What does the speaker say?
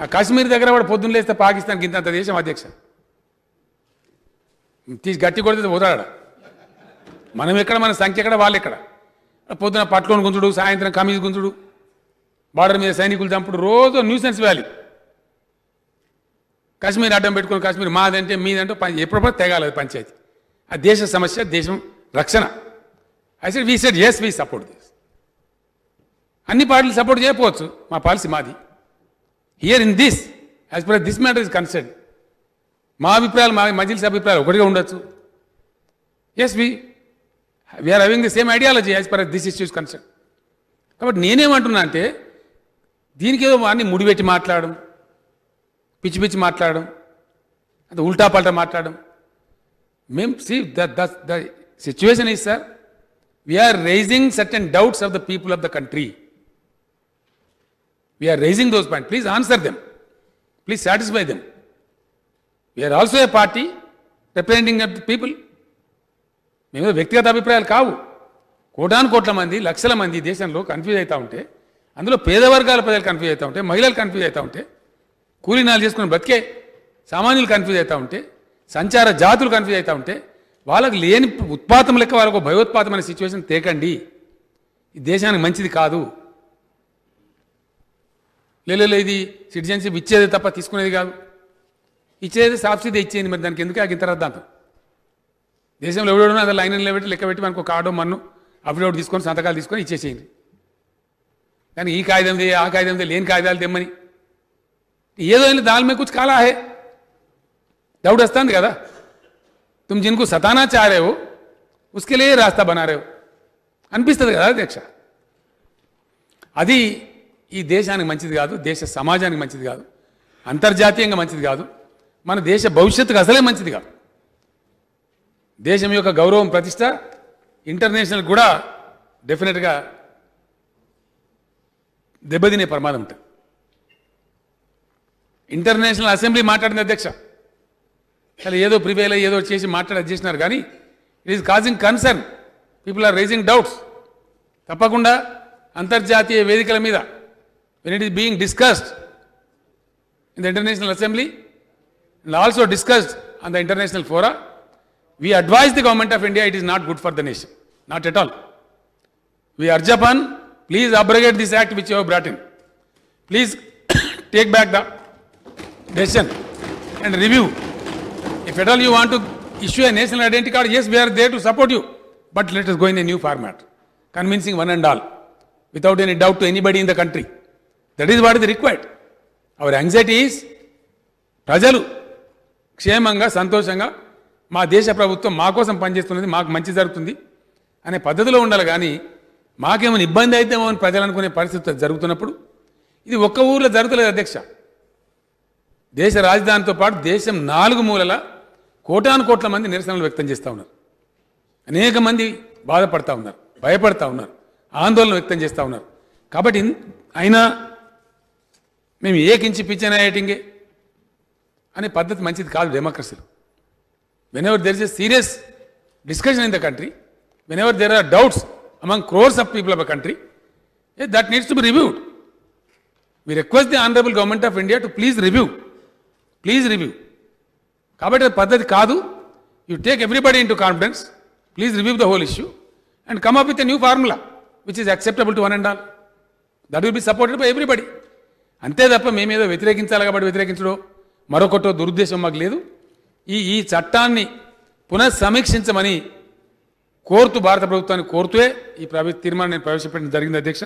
ఆ కాశ్మీర్ దగ్గర వాడు పొద్దున్న లేస్తే పాకిస్తాన్కి ఇంత దేశం అధ్యక్ష తీసి గట్టి కొడితే పోతాడా మనం ఎక్కడ మన సంఖ్య ఎక్కడ వాళ్ళు ఎక్కడ పొద్దున పట్లోని గుంజుడు సాయంత్రం కమీజ్ గుంజుడు బార్డర్ మీద సైనికులు చంపుడు రోజు న్యూసెన్స్ వ్యాలీ కాశ్మీర్ అడ్డం పెట్టుకుని కాశ్మీర్ మాదంటే మీదంటే ఎప్పుడప్పుడు తెగాలి పంచాయతీ ఆ దేశ సమస్య దేశం రక్షణ I said we said yes we support this అన్ని పార్టీలు సపోర్ట్ చేయకపోవచ్చు మా పాలసీ మాది here in this as per this matter is concern మా అభిప్రాయాలు మా మజిల్స్ అభిప్రాయాలు ఒకటిగా ఉండొచ్చు yes we are having the same ideology as per this issues concern కాబట్టి నేనేమంటున్నా అంటే దీనికి ఏదో అన్ని ముడిపెట్టి మాట్లాడడం పిచ్చి పిచ్చి మాట్లాడడం అంటే ఉల్టా పల్టా మాట్లాడడం మేము see the situation is sir we are raising certain doubts of the people of the country we are raising those point please answer them please satisfy them we are also a party representing of the people మేము వ్యక్తిగత అభిప్రాయాలు కావు కోటాను కోట్ల మంది లక్షల మంది దేశంలో కన్ఫ్యూజ్ అవుతూ ఉంటే అందులో పేద వర్గాల ప్రజలు కన్ఫ్యూజ్ అవుతూ ఉంటే మహిళలు కన్ఫ్యూజ్ అవుతూ ఉంటే కూలీనాలు చేసుకుని బతికే సామాన్యులు కన్ఫ్యూజ్ అవుతూ ఉంటే సంచార జాతులు కన్ఫ్యూజ్ అవుతూ ఉంటే వాళ్ళకి లేని ఉత్పాతం లెక్క వాళ్ళకు భయోత్పాతమైన సిచ్యువేషన్ తేకండి ఈ దేశానికి మంచిది కాదు లేదు ఇది సిటిజన్షిప్ ఇచ్చేది తప్ప తీసుకునేది కాదు ఇచ్చేది సబ్సిడీ ఇచ్చేది మరి దానికి ఎందుకు ఇంత రద్దాంతం దేశంలో ఎవడో అదే లైన్ నిలబెట్టి లెక్క పెట్టి మనకు కార్డో మన్ను అఫిడవిట్ తీసుకొని సంతకాలు తీసుకొని ఇచ్చేసేయండి కానీ ఈ కాగితం దే ఆ కాగితం దే లేని కాగితాలు తెమ్మని ఏదో దాని మీద కుछ काला है डाउट వస్తుంది కదా तुम जिनको सताना चाह रहे हो उसके लिए रास्ता बना रहे हो అనిపిస్తుంది కదా అధ్యక్ష అది ఈ దేశానికి మంచిది కాదు దేశ సమాజానికి మంచిది కాదు అంతర్జాతీయంగా మంచిది కాదు మన దేశ భవిష్యత్తుకు అసలే మంచిది కాదు దేశం యొక్క గౌరవం ప్రతిష్ట ఇంటర్నేషనల్ కూడా డెఫినెట్గా దెబ్బతినే ప్రమాదం ఉంటుంది ఇంటర్నేషనల్ అసెంబ్లీ మాట్లాడింది అధ్యక్ష అసలు ఏదో ప్రివేల్ ఏదో చేసి చేసినారు కానీ it is causing concern people are raising doubts తప్పకుండా అంతర్జాతీయ వేదికల మీద when it is being discussed in the International Assembly and also discussed on the international fora, we advise the government of India it is not good for the nation, not at all. We urge upon, please abrogate this act which you have brought in. Please take back the decision and review. If at all you want to issue a national identity card, yes, we are there to support you, but let us go in a new format, convincing one and all, without any doubt to anybody in the country. That is what is required. Our anxiety is ప్రజలు క్షేమంగా సంతోషంగా మా దేశ ప్రభుత్వం మా కోసం పనిచేస్తున్నది మాకు మంచి జరుగుతుంది అనే పద్ధతిలో ఉండాలి కానీ మాకేమైనా ఇబ్బంది అయితేమో అని ప్రజలు అనుకునే పరిస్థితి జరుగుతున్నప్పుడు ఇది ఒక్క ఊర్లో జరుగుతలేదు అధ్యక్ష దేశ రాజధానితో పాటు దేశం 4 మూలల కోటాను కోట్ల మంది నిరసనలు వ్యక్తం చేస్తూ ఉన్నారు అనేక మంది బాధపడతా ఉన్నారు భయపడతా ఉన్నారు ఆందోళన వ్యక్తం చేస్తూ ఉన్నారు కాబట్టి అయినా మేము ఏకించి పిచ్చనాయటింగే అనే పద్ధతి మంచిది కాదు డెమోక్రసీలో whenever there is a serious discussion in the country whenever there are doubts among crores of people of a country that needs to be reviewed we request the honorable government of India to please review కాబట్టి పద్ధతి కాదు you take everybody into confidence please review the whole issue and come up with a new formula which is acceptable to one and all that will be supported by everybody అంతే తప్ప మేమేదో వ్యతిరేకించాలి కాబట్టి వ్యతిరేకించడం మరొకటో దురుద్దేశం మాకు లేదు ఈ చట్టాన్ని పునఃసమీక్షించమని కోరుతూ భారత ప్రభుత్వాన్ని కోరుతూ ఈ తీర్మానం నేను ప్రవేశపెట్టడం జరిగింది అధ్యక్ష